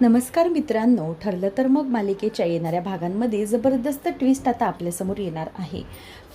नमस्कार मित्रांनो, ठरलं तर मग मालिकेच्या येणाऱ्या भागांमध्ये जबरदस्त ट्विस्ट आता आपल्यासमोर येणार आहे.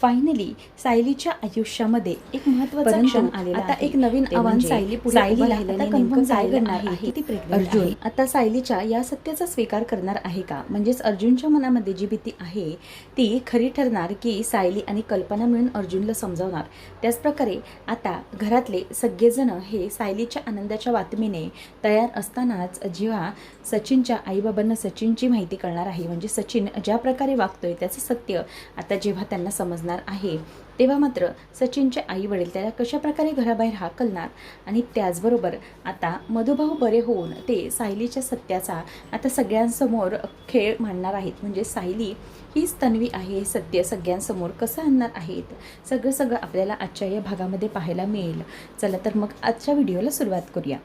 फायनली सायलीच्या आयुष्यामध्ये एक महत्त्वाचा क्षण आलेला आहे. आता एक नवीन आव्हान सायली पुढे आता नेमकं काय घडणार आहे की ती प्रेग्नंट आहे. आता सायलीच्या या सत्याचा स्वीकार करणार आहे का? म्हणजेच अर्जुनच्या मनामध्ये जी भीती आहे ती खरी ठरणार की सायली आणि कल्पना मिळून अर्जुनला समजावणार. त्याचप्रकारे आता घरातले सगळेजण हे सायलीच्या आनंदाच्या बातमीने तयार असतानाच जेव्हा सचिनच्या आईबाबांना सचिनची माहिती कळणार आहे, म्हणजे सचिन ज्या प्रकारे वागतोय त्याचं सत्य आता जेव्हा त्यांना समजणार आहे, तेव्हा मात्र सचिनचे आई वडील त्याला कशा प्रकारे घराबाहेर हाकलणार आणि त्याचबरोबर आता मधुभाऊ बरे होऊन ते सायलीच्या सत्याचा आता सगळ्यांसमोर खेळ मांडणार आहेत. म्हणजे सायली हीच तन्वी आहे हे सत्य सगळ्यांसमोर कसं आणणार आहेत, सगळं आपल्याला आजच्या या भागामध्ये पाहायला मिळेल. चला तर मग आजच्या व्हिडिओला सुरुवात करूया.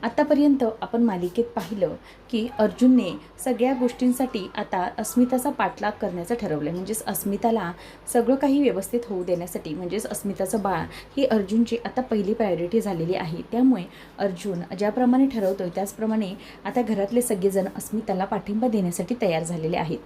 आतापर्यंत आपण मालिकेत पाहिलं की अर्जुनने सगळ्या गोष्टींसाठी आता अस्मिताचा पाठलाग करण्याचं ठरवलं. म्हणजेच अस्मिताला सगळं काही व्यवस्थित होऊ देण्यासाठी, म्हणजेच अस्मिताचं बाळ ही अर्जुनची आता पहिली प्रायोरिटी झालेली आहे. त्यामुळे अर्जुन ज्याप्रमाणे ठरवतोय त्याचप्रमाणे आता घरातले सगळेजण अस्मिताला पाठिंबा देण्यासाठी तयार झालेले आहेत.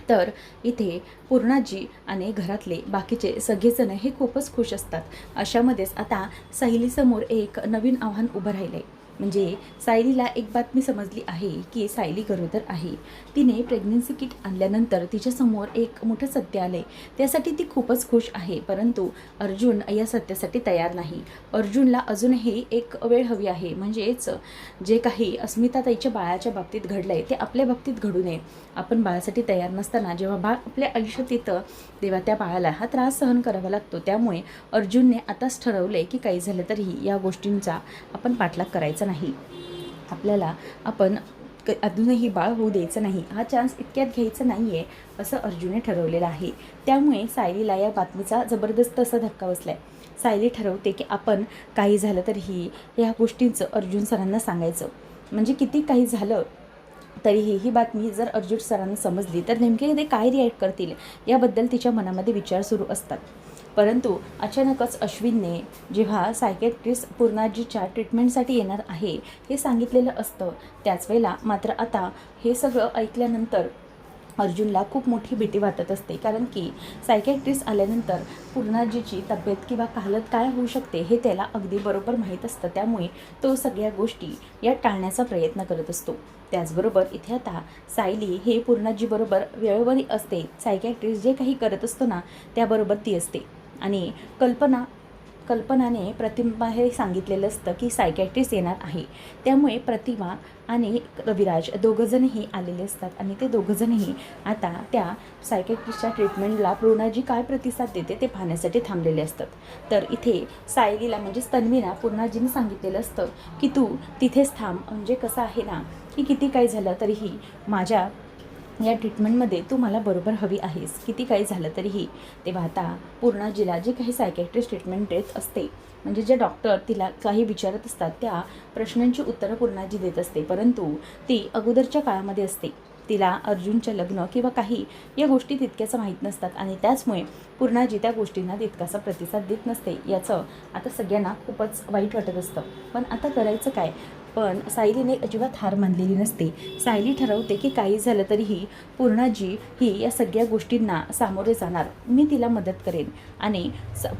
तर इथे पूर्णाजी आणि घरातले बाकीचे सगळेजण हे खूपच खुश असतात. अशामध्येच आता सायलीसमोर एक नवीन आव्हान उभं राहिलं आहे. म्हणजे सायलीला एक बातमी समजली आहे की सायली गरोदर आहे. तिने प्रेग्नन्सी किट आणल्यानंतर तिच्यासमोर एक मोठं सत्य आलं आहे. त्यासाठी ती खूपच खुश आहे. परंतु अर्जुन या सत्यासाठी तयार नाही. अर्जुनला अजूनही एक वेळ हवी आहे. म्हणजेच जे काही अस्मिताताईच्या बाळाच्या बाबतीत घडलं आहे ते आपल्या बाबतीत घडू नये. आपण बाळासाठी तयार नसताना जेव्हा बाळ आपल्या आयुष्यात येतं तेव्हा त्या बाळाला हा त्रास सहन करावा लागतो. त्यामुळे अर्जुनने आताच ठरवलं आहे की काही झालं तरीही या गोष्टींचा आपण पाठलाग करायचा नाही. आपल्याला आपण अजूनही बाळ होऊ द्यायचं नाही, हा चान्स इतक्यात घ्यायचा नाही आहे असं अर्जुनने ठरवलेलं आहे. त्यामुळे सायलीला या बातमीचा जबरदस्त असा धक्का बसला आहे. सायली ठरवते की आपण काही झालं तरीही या गोष्टींचं अर्जुन सरांना सांगायचं. म्हणजे किती काही झालं तरीही ही बातमी जर अर्जुन सरांना समजली तर नेमके ते काय रिॲक्ट करतील याबद्दल तिच्या मनामध्ये विचार सुरू असतात. परंतु अचानकच अश्विनने जेव्हा सायकॅट्रिस्ट पूर्णाजीच्या ट्रीटमेंटसाठी येणार आहे हे सांगितलेलं असतं, त्याच वेळेला मात्र आता हे सगळं ऐकल्यानंतर अर्जुनला खूप मोठी भीती वाटत असते. कारण की सायकॅट्रिस्ट आल्यानंतर पूर्णाजीची तब्येत किंवा हालत काय होऊ शकते हे त्याला अगदी बरोबर माहीत असतं. त्यामुळे तो सगळ्या गोष्टी या टाळण्याचा प्रयत्न करत असतो. त्याचबरोबर इथे आता सायली हे पूर्णाजीबरोबर वेळोवेळी असते. सायकॅट्रिस्ट जे काही करत असतो ना त्याबरोबर ती असते. आणि कल्पनाने प्रतिमा हे सांगितलेलं असतं की सायकॅट्रिस्ट येणार आहे. त्यामुळे प्रतिमा आणि रविराज दोघंजणही आलेले असतात आणि ते दोघंजणही आता त्या सायकॅट्रिस्टच्या ट्रीटमेंटला पूर्णाजी काय प्रतिसाद देते ते पाहण्यासाठी थांबलेले असतात. तर इथे सायलीला म्हणजेच तन्वीला पूर्णाजीने सांगितलेलं असतं की तू तिथेच थांब. म्हणजे कसं आहे ना की किती काही झालं तरीही माझ्या या ट्रीटमेंटमध्ये तू मला बरोबर हवी आहेस, किती काही झालं तरीही. तेव्हा आता पूर्णाजीला जे काही सायकॅट्रिस्ट ट्रीटमेंट देत असते, म्हणजे जे डॉक्टर तिला काही विचारत असतात त्या प्रश्नांची उत्तरं पूर्णाजी देत असते. परंतु ती अगोदरच्या काळामध्ये असते. तिला अर्जुनचं लग्न किंवा काही या गोष्टी तितक्याचं माहीत नसतात आणि त्याचमुळे पूर्णाजी त्या गोष्टींना तितकासा प्रतिसाद देत नसते. याचं आता सगळ्यांना खूपच वाईट वाटत असतं. पण आता करायचं काय? पण सायलीने अजिबात हार मानलेली नसते. सायली ठरवते की काही झालं तरीही पूर्णाजी ही या सगळ्या गोष्टींना सामोरे जाणार. मी तिला मदत करेन. आणि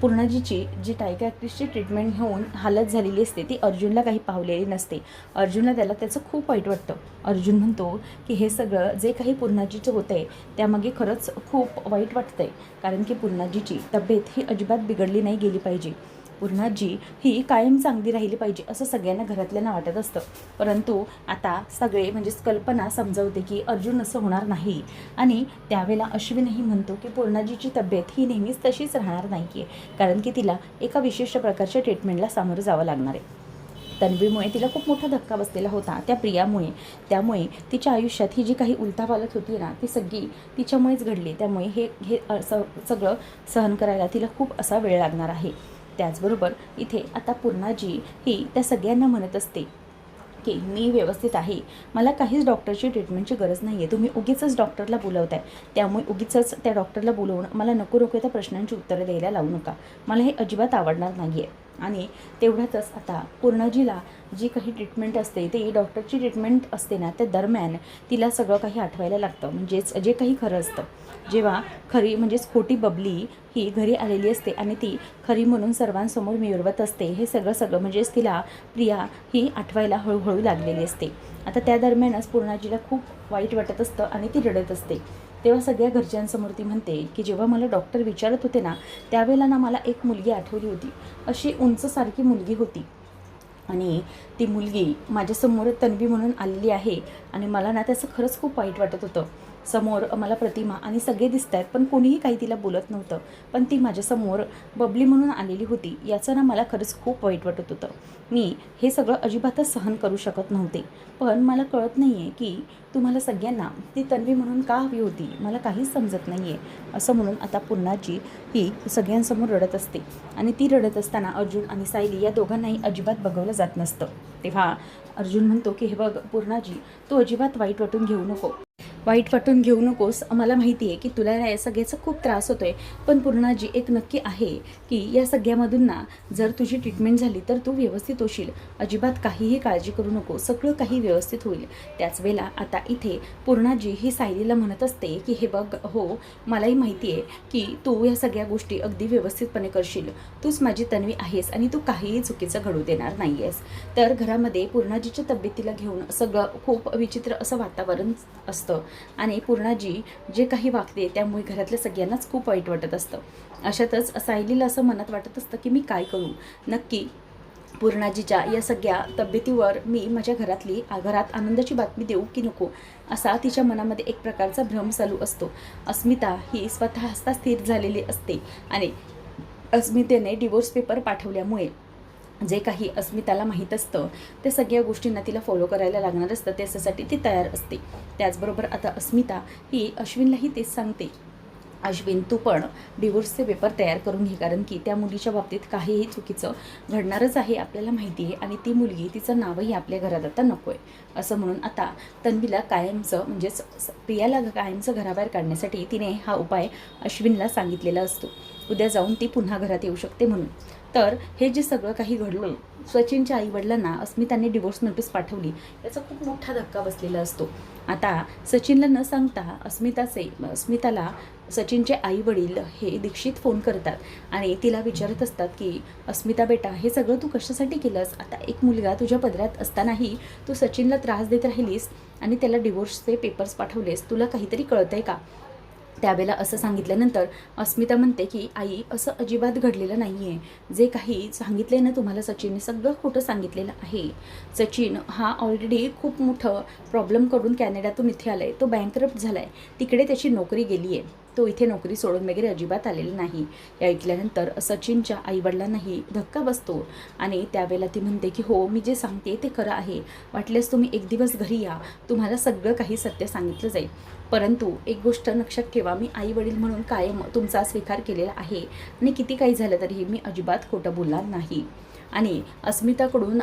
पूर्णाजीची जी सायकॅट्रिस्टची ट्रीटमेंट घेऊन हालत झालेली असते ती अर्जुनला काही पावलेली नसते. अर्जुनला त्याचं खूप वाईट वाटतं. अर्जुन म्हणतो की हे सगळं जे काही पूर्णाजीचं होतं आहे त्यामागे खरंच खूप वाईट वाटतं आहे. कारण की पूर्णाजीची तब्येत ही अजिबात बिघडली नाही गेली पाहिजे. पूर्णाजी ही कायम चांगली राहिली पाहिजे असं सगळ्यांना घरातल्यांना वाटत असतं. परंतु आता सगळे म्हणजेच कल्पना समजवते की अर्जुन असं होणार नाही. आणि त्यावेळेला अश्विनही म्हणतो की पूर्णाजीची तब्येत ही नेहमीच तशीच राहणार नाही आहे. कारण की तिला एका विशिष्ट प्रकारच्या ट्रीटमेंटला सामोरं जावं लागणार आहे. तन्वीमुळे तिला खूप मोठा धक्का बसलेला होता त्या प्रियामुळे. त्यामुळे तिच्या आयुष्यात ही जी काही उलथापालथ होती ना ती सगळी तिच्यामुळेच घडली. त्यामुळे हे सगळं सहन करायला तिला खूप असा वेळ लागणार आहे. त्याचबरोबर इथे आता पूर्णाजी ही त्या सगळ्यांना म्हणत असते की मी व्यवस्थित आहे, मला काहीच डॉक्टरची ट्रीटमेंटची गरज नाही आहे. तुम्ही उगीचच डॉक्टरला बोलवताय. त्यामुळे उगीचच त्या डॉक्टरला बोलवून मला नको त्या प्रश्नांची उत्तरं द्यायला लावू नका. मला हे अजिबात आवडणार नाही आहे. आणि तेवढ्यातच आता पूर्णाजीला जी काही ट्रीटमेंट असते ती डॉक्टरची ट्रीटमेंट असते ना, त्या दरम्यान तिला सगळं काही आठवायला लागतं. म्हणजेच जे काही खरं असतं, जेव्हा खरी म्हणजेच खोटी बबली ही घरी आलेली असते आणि ती खरी म्हणून सर्वांसमोर मिरवत असते, हे सगळं म्हणजेच तिला प्रिया ही आठवायला हळूहळू लागलेली असते. आता त्या दरम्यानच पूर्णाजीला खूप वाईट वाटत असतं आणि ती रडत असते. तेव्हा सगळ्या घरच्यांसमोर ती म्हणते की जेव्हा मला डॉक्टर विचारत होते ना, त्यावेळेला ना मला एक मुलगी आठवली होती. अशी उंचसारखी मुलगी होती आणि ती मुलगी माझ्यासमोर तन्वी म्हणून आलेली आहे आणि मला ना त्याचं खरंच खूप वाईट वाटत होतं. समोर मला प्रतिमा आणि सगळे दिसत आहेत, पण कोणीही काही तिला बोलत नव्हतं. पण ती माझ्यासमोर बबली म्हणून आलेली होती, याचं ना मला खरंच खूप वाईट वाटत होतं. मी हे सगळं अजिबातच सहन करू शकत नव्हते. पण मला कळत नाही आहे की तुम्हाला सगळ्यांना ती तन्वी म्हणून का हवी होती, मला काहीच समजत नाही आहे. असं म्हणून आता पूर्णाजी ही सगळ्यांसमोर रडत असते आणि ती रडत असताना अर्जुन आणि सायली या दोघांनाही अजिबात बघवलं जात नसतं. तेव्हा अर्जुन म्हणतो की हे बघ पूर्णाजी, तू अजिबात वाईट वाटून घेऊ नको, वाईट वाटून घेऊ नकोस. मला माहिती आहे की तुला या सगळ्याचा खूप त्रास होतोय, पण पूर्णाजी एक नक्की आहे की या सगळ्यामधून ना जर तुझी ट्रीटमेंट झाली तर तू व्यवस्थित होशील. अजिबात काहीही काळजी करू नको, सगळं काही व्यवस्थित होईल. त्याच वेळेला आता इथे पूर्णाजी ही सायलीला म्हणत असते की हे बघ, हो मलाही माहिती आहे की तू या सगळ्या गोष्टी अगदी व्यवस्थितपणे करशील. तूच माझी तन्वी आहेस आणि तू काहीही चुकीचं घडू देणार नाही आहेस. तर घरामध्ये पूर्णाजीच्या तब्येतीला घेऊन सगळं खूप विचित्र असं वातावरण असतं आणि पूर्णाजी जे काही वागते त्यामुळे घरातल्या सगळ्यांनाच खूप वाईट वाटत असतं. अशातच सायलीला असं मनात वाटत असतं की मी काय करू, नक्की पूर्णाजीच्या या सगळ्या तब्येतीवर मी माझ्या घरात आनंदाची बातमी देऊ की नको, असा तिच्या मनामध्ये एक प्रकारचा भ्रम चालू असतो. अस्मिता ही स्वतः हस्ता स्थिर झालेली असते आणि अस्मितेने डिवोर्स पेपर पाठवल्यामुळे जे काही अस्मिताला माहीत असतं ते सगळ्या गोष्टींना तिला फॉलो करायला लागणार असतं, त्याच्यासाठी ती तयार असते. त्याचबरोबर आता अस्मिता ही अश्विनलाही तेच सांगते, अश्विन तू पण डिवोर्सचे पेपर तयार करून घे, कारण की त्या मुलीच्या बाबतीत काहीही चुकीचं घडणारच आहे आपल्याला माहिती आहे आणि ती मुलगी तिचं नावही आपल्या घरात आता नको आहे. असं म्हणून आता तन्वीला कायमचं म्हणजेच प्रियाला कायमचं घराबाहेर काढण्यासाठी तिने हा उपाय अश्विनला सांगितलेला असतो. उद्या जाऊन ती पुन्हा घरात येऊ शकते म्हणून. तर हे जे सगळं काही घडलं, सचिनच्या आईवडिलांना अस्मिताने डिवोर्स नोटीस पाठवली, याचा खूप मोठा धक्का बसलेला असतो. आता सचिनला न सांगता अस्मिताला सचिनचे आईवडील हे दीक्षित फोन करतात आणि तिला विचारत असतात की अस्मिता बेटा, हे सगळं तू कशासाठी केलंस? आता एक मुलगा तुझ्या पदरात असतानाही तू सचिनला त्रास देत राहिलीस आणि त्याला डिवोर्सचे पेपर्स पाठवलेस, तुला काहीतरी कळतंय का? त्यावेळेला असं सांगितल्यानंतर अस्मिता म्हणते की आई, असं अजिबात घडलेलं नाही आहे. जे काही सांगितलं आहे ना तुम्हाला सचिनने, सगळं खोटं सांगितलेलं आहे. सचिन हा ऑलरेडी खूप मोठं प्रॉब्लेम करून कॅनडातून इथे आला आहे, तो बँकरप्ट झाला आहे, तिकडे त्याची नोकरी गेली आहे, तो इथे नोकरी सोडून वगैरे अजिबात आलेला नाही. हे ऐकल्यानंतर सचिनच्या आईवडिलांनाही धक्का बसतो आणि त्यावेळेला ती म्हणते की हो, मी जे सांगते ते खरं आहे, वाटल्यास तुम्ही एक दिवस घरी या, तुम्हाला सगळं काही सत्य सांगितलं जाईल. परंतु एक गोष्ट लक्षात ठेवा, मी आई वडील म्हणून कायम तुमचा स्वीकार केलेला आहे आणि किती काही झालं तरीही मी अजिबात खोटं बोलणार नाही. आणि अस्मिताकडून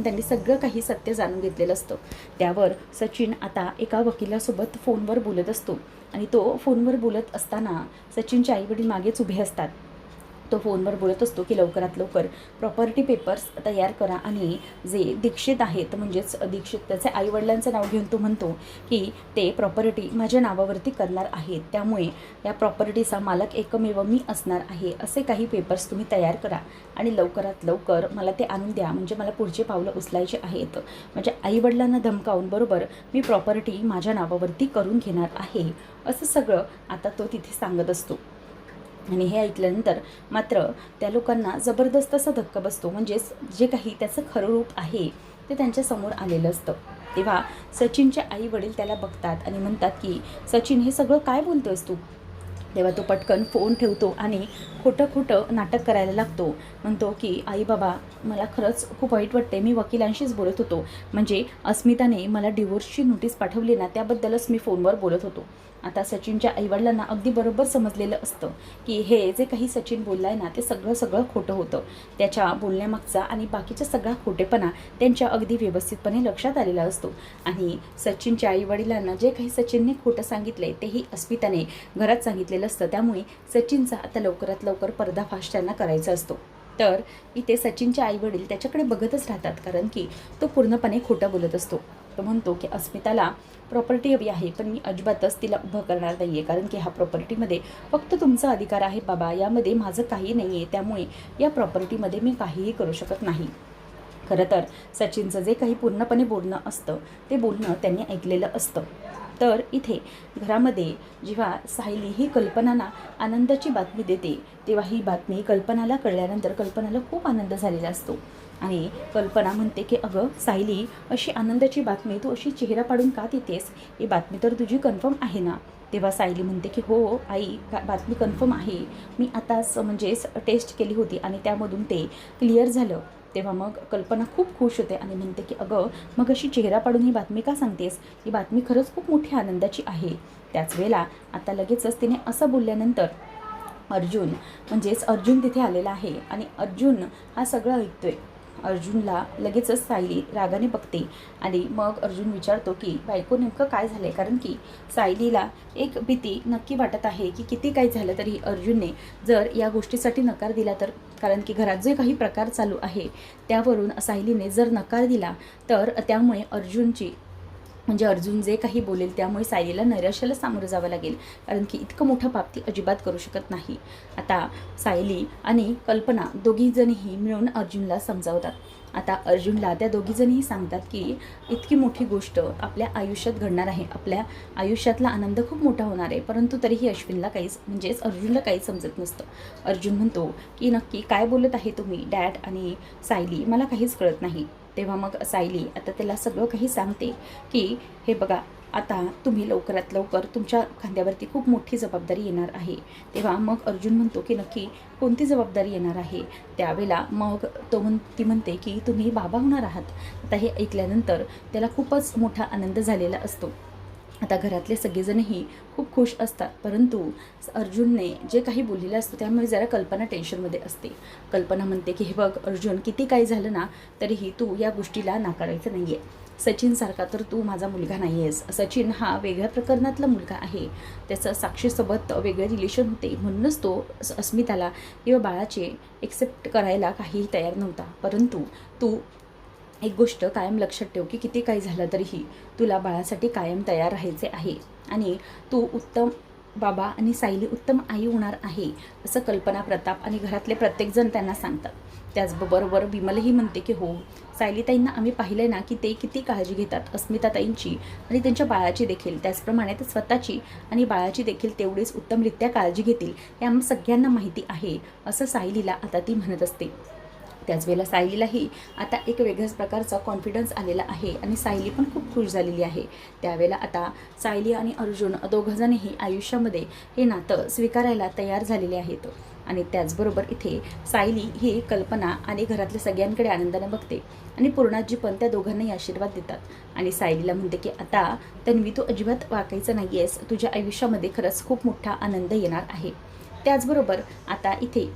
त्यांनी सगळं काही सत्य जाणून घेतलेलं असतं. त्यावर सचिन आता एका वकिलासोबत फोनवर बोलत असतो आणि तो फोनवर बोलत असताना सचिनचे आईवडील मागेच उभे असतात. तो फोनवर बोलत असतो की लवकरात लवकर प्रॉपर्टी पेपर्स तयार करा आणि जे दीक्षित आहेत, म्हणजेच दीक्षित त्याचे आईवडिलांचं नाव घेऊन तो म्हणतो की ते प्रॉपर्टी माझ्या नावावरती करणार आहेत, त्यामुळे या प्रॉपर्टीचा मालक एकमेव मी असणार आहे. असे काही पेपर्स तुम्ही तयार करा आणि लवकरात लवकर मला ते आणून द्या, म्हणजे मला पुढचे पावलं उचलायचे आहेत. म्हणजे आईवडिलांना धमकावून बरोबर मी प्रॉपर्टी माझ्या नावावरती करून घेणार आहे, असं सगळं आता तो तिथे सांगत असतो. आणि हे ऐकल्यानंतर मात्र त्या लोकांना जबरदस्त असा धक्का बसतो, म्हणजेच जे काही त्याचं खरं रूप आहे ते त्यांच्या समोर आलेलं असतं. तेव्हा सचिनचे आई वडील त्याला बघतात आणि म्हणतात की सचिन, हे सगळं काय बोलतोयस तू? तेव्हा तो पटकन फोन ठेवतो आणि खोटं नाटक करायला लागतो. म्हणतो की आई बाबा, मला खरंच खूप वाईट वाटते, मी वकिलांशीच बोलत होतो, म्हणजे अस्मिताने मला डिवोर्सची नोटीस पाठवली ना, त्याबद्दलच मी फोनवर बोलत होतो. आता सचिनच्या आईवडिलांना अगदी बरोबर समजलेलं असतं की हे जे काही सचिन बोललाय ना ते सगळं खोटं होतं. त्याच्या बोलण्यामागचा आणि बाकीचा सगळा खोटेपणा त्यांच्या अगदी व्यवस्थितपणे लक्षात आलेला असतो. आणि सचिनच्या आईवडिलांना जे काही सचिनने खोटं सांगितलंय तेही अस्मिताने घरात सांगितलेलं असतं. त्यामुळे सचिनचा आता लवकरात लवकर पर्दाफाश त्यांना करायचा असतो. तर इथे सचिनचे आईवडील त्याच्याकडे बघतच राहतात, कारण की तो पूर्णपणे खोटं बोलत असतो. तो म्हणतो की अस्मिताला प्रॉपर्टी हवी आहे, पण मी अजिबातच तिला उभं करणार नाही आहे, कारण की ह्या प्रॉपर्टीमध्ये फक्त तुमचा अधिकार आहे बाबा, यामध्ये माझं काही नाही आहे, त्यामुळे या प्रॉपर्टीमध्ये मी काहीही करू शकत नाही. खरं तर सचिनचं जे काही पूर्णपणे बोलणं असतं ते बोलणं त्यांनी ऐकलेलं असतं. तर इथे घरामध्ये जेव्हा सायली ही कल्पनाला आनंदाची बातमी देते, तेव्हा ही बातमी कल्पनाला कळल्यानंतर कल्पनाला खूप आनंद झालेला असतो. आणि कल्पना म्हणते की अगं सायली, अशी आनंदाची बातमी तू अशी चेहरा पाडून का देतेस? ही बातमी तर तुझी कन्फर्म आहे ना? तेव्हा सायली म्हणते की हो आई, बातमी कन्फर्म आहे, मी आताच म्हणजेच टेस्ट केली होती आणि त्यामधून ते क्लिअर झालं. तेव्हा मग कल्पना खूप खुश होते आणि म्हणते की अगं, मग अशी चेहरा पाडून ही बातमी का सांगतेस? ही बातमी खरंच खूप मोठी आनंदाची आहे. त्याच वेळेला आता लगेचच तिने असं बोलल्यानंतर अर्जुन तिथे आलेला आहे आणि अर्जुन हा सगळं ऐकतोय. अर्जुनला लगेचच सायली रागाने बघते आणि मग अर्जुन विचारतो की बायको नेमकं काय झालं आहे, कारण की सायलीला एक भीती नक्की वाटत आहे की किती काही झालं तरी अर्जुनने जर या गोष्टीसाठी नकार दिला तर, कारण की घरात जे काही प्रकार चालू आहे त्यावरून सायलीने जर नकार दिला तर त्यामुळे अर्जुन जे काही बोलेल त्यामुळे सायलीला नैराश्याला सामोरं जावं लागेल, कारण की इतकं मोठं पाप ती अजिबात करू शकत नाही. आता सायली आणि कल्पना दोघीजणीही मिळून अर्जुनला समजावतात. आता अर्जुनला त्या दोघीजणीही सांगतात की इतकी मोठी गोष्ट आपल्या आयुष्यात घडणार आहे, आपल्या आयुष्यातला आनंद खूप मोठा होणार आहे, परंतु तरीही अर्जुनला काहीच समजत नसतं. अर्जुन म्हणतो की नक्की काय बोलत आहे तुम्ही डॅड आणि सायली, मला काहीच कळत नाही. तेव्हा मग सायली आता त्याला सगळं काही सांगते की हे बघा, आता तुम्ही लवकरात लवकर तुमच्या खांद्यावरती खूप मोठी जबाबदारी येणार आहे. तेव्हा मग अर्जुन म्हणतो की नक्की कोणती जबाबदारी येणार आहे? त्यावेळेला मग ती म्हणते की तुम्ही बाबा होणार आहात. आता हे ऐकल्यानंतर त्याला खूपच मोठा आनंद झालेला असतो. आता घरातले सगळेजणही खूप खुश असतात, परंतु अर्जुनने जे काही बोललेलं असतं त्यामुळे जरा कल्पना टेन्शनमध्ये असते. कल्पना म्हणते की हे बघ अर्जुन, किती काही झालं ना तरीही तू या गोष्टीला नाकारायचं नाही आहे. सचिनसारखा तर तू माझा मुलगा नाही आहेस. सचिन हा वेगळ्या प्रकरणातला मुलगा आहे, त्याचं साक्षीसोबत वेगळे रिलेशन होते, म्हणूनच तो अस्मिताला किंवा बाळाचे एक्सेप्ट करायला काहीही तयार नव्हता. परंतु तू एक गोष्ट कायम लक्षात ठेव की किती काही झालं तरीही तुला बाळासाठी कायम तयार राहायचे आहे आणि तू उत्तम बाबा आणि सायली उत्तम आई होणार आहे, असं कल्पना, प्रताप आणि घरातले प्रत्येकजण त्यांना सांगतात. त्याचबरोबर विमलही म्हणते की हो, सायलीताईंना आम्ही पाहिलं ना की ते किती काळजी घेतात अस्मिताताईंची आणि त्यांच्या बाळाची देखील, त्याचप्रमाणे ते स्वतःची आणि बाळाची देखील तेवढीच उत्तमरित्या काळजी घेतील, हे आम्हाला सगळ्यांना माहिती आहे, असं सायलीला आता ती म्हणत असते. त्याच वेळेला सायलीलाही आता एक वेगळ्याच प्रकारचा कॉन्फिडन्स आलेला आहे आणि सायली पण खूप खुश झालेली आहे. त्यावेळेला आता सायली आणि अर्जुन दोघंजणही आयुष्यामध्ये हे नातं स्वीकारायला तयार झालेले आहेत. आणि त्याचबरोबर इथे सायली ही कल्पना आणि घरातल्या सगळ्यांकडे आनंदाने बघते आणि पूर्णाजी पण त्या दोघांनाही आशीर्वाद देतात आणि सायलीला म्हणते की आता तन्वी, तू अजिबात वाकायचं नाही आहेस, तुझ्या आयुष्यामध्ये खरंच खूप मोठा आनंद येणार आहे. त्याचबरोबर आता इथे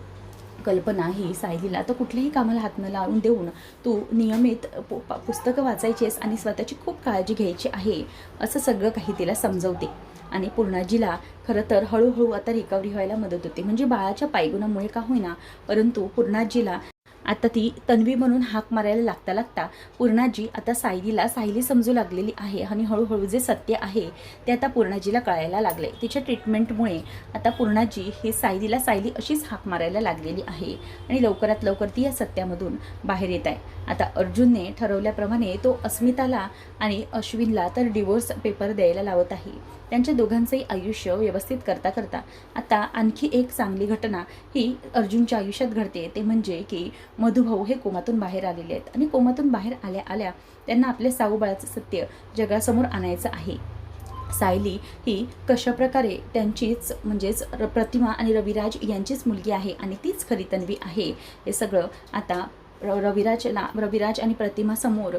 कल्पना ही सायलीला आता कुठल्याही कामाला हात न लावून देऊन तू नियमित पुस्तकं वाचायची आहेस आणि स्वतःची खूप काळजी घ्यायची आहे, असं सगळं काही तिला समजवते. आणि पूर्णाजीला खरं तर हळूहळू आता रिकव्हरी व्हायला मदत होते, म्हणजे बाळाच्या पायगुणामुळे का होईना, परंतु पूर्णाजीला आता ती तन्वी म्हणून हाक मारायला लागता पूर्णाजी आता सायली समजू लागलेली आहे आणि हळूहळू जे सत्य आहे ते आता पूर्णाजीला कळायला लागले. तिच्या ट्रीटमेंटमुळे आता पूर्णाजी ही सायली अशीच हाक मारायला लागलेली आहे आणि लवकरात लवकर ती या सत्यामधून बाहेर येत आहे. आता अर्जुनने ठरवल्याप्रमाणे तो अस्मिताला आणि अश्विनला तर डिवोर्स पेपर द्यायला लावत आहे. त्यांच्या दोघांचंही आयुष्य व्यवस्थित करता आता आणखी एक चांगली घटना ही अर्जुनच्या आयुष्यात घडते, ते म्हणजे की मधुभाऊ हे कोमातून बाहेर आलेले आहेत आणि कोमातून बाहेर आल्या त्यांना आपल्या साऊबाळाचं सत्य जगासमोर आणायचं आहे. सायली ही कशाप्रकारे त्यांचीच प्रतिमा आणि रविराज यांचीच मुलगी आहे आणि तीच खरी तन्वी आहे, हे सगळं आता रविराज आणि प्रतिमा समोर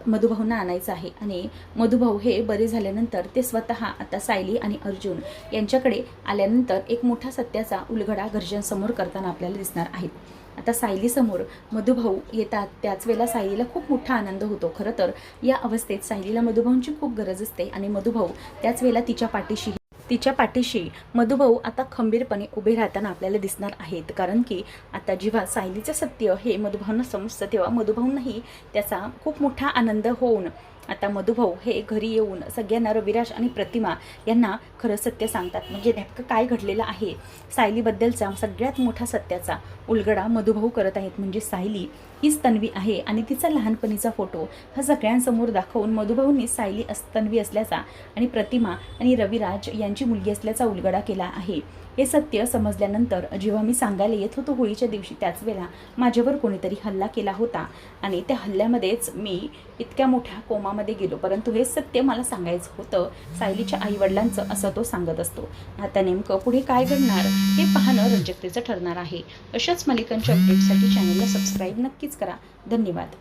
मधुभाऊंना आणायचं आहे. आणि मधुभाऊ हे बरे झाल्यानंतर ते स्वतः आता सायली आणि अर्जुन यांच्याकडे आल्यानंतर एक मोठा सत्याचा उलगडा घरच्यांसमोर करताना आपल्याला दिसणार आहेत. आता सायलीसमोर मधुभाऊ येतात, त्याच वेळेला सायलीला खूप मोठा आनंद होतो. खरं तर या अवस्थेत सायलीला मधुभाऊंची खूप गरज असते आणि मधुभाऊ त्याच वेळेला तिच्या पाठीशी तिच्या पाठीशी मधुभाऊ आता खंबीरपणे उभे राहताना आपल्याला दिसणार आहेत. कारण की आता जेव्हा सायलीचं सत्य हे मधुभाऊंना समजतं तेव्हा मधुभाऊंनाही त्याचा खूप मोठा आनंद होऊन आता मधुभाऊ हे घरी येऊन सगळ्यांना रविराज आणि प्रतिमा यांना खरं सत्य सांगतात. म्हणजे नेमकं काय घडलेलं आहे सायलीबद्दलचा सगळ्यात मोठा सत्याचा उलगडा मधुभाऊ करत आहेत. म्हणजे सायली हीच तन्वी आहे आणि तिचा लहानपणीचा फोटो हा सगळ्यांसमोर दाखवून मधुभाऊंनी सायली तन्वी असल्याचा आणि प्रतिमा आणि रविराज यांची मुलगी असल्याचा उलगडा केला आहे. हे सत्य समजल्यानंतर जेव्हा मी सांगायला येत होतो होळीच्या दिवशी त्याच वेळेला माझ्यावर कोणीतरी हल्ला केला होता आणि त्या हल्ल्यामध्येच मी इतक्या मोठ्या कोमामध्ये गेलो. परंतु हे सत्य मला सांगायचं होतं सायलीच्या आईवडिलांचं, असं तो सांगत असतो. आता नेमकं पुढे काय घडणार हे पाहणं रंजकतेचं ठरणार आहे. अशाच मालिकांच्या अपडेटसाठी चॅनलला सबस्क्राईब नक्कीच करा. धन्यवाद.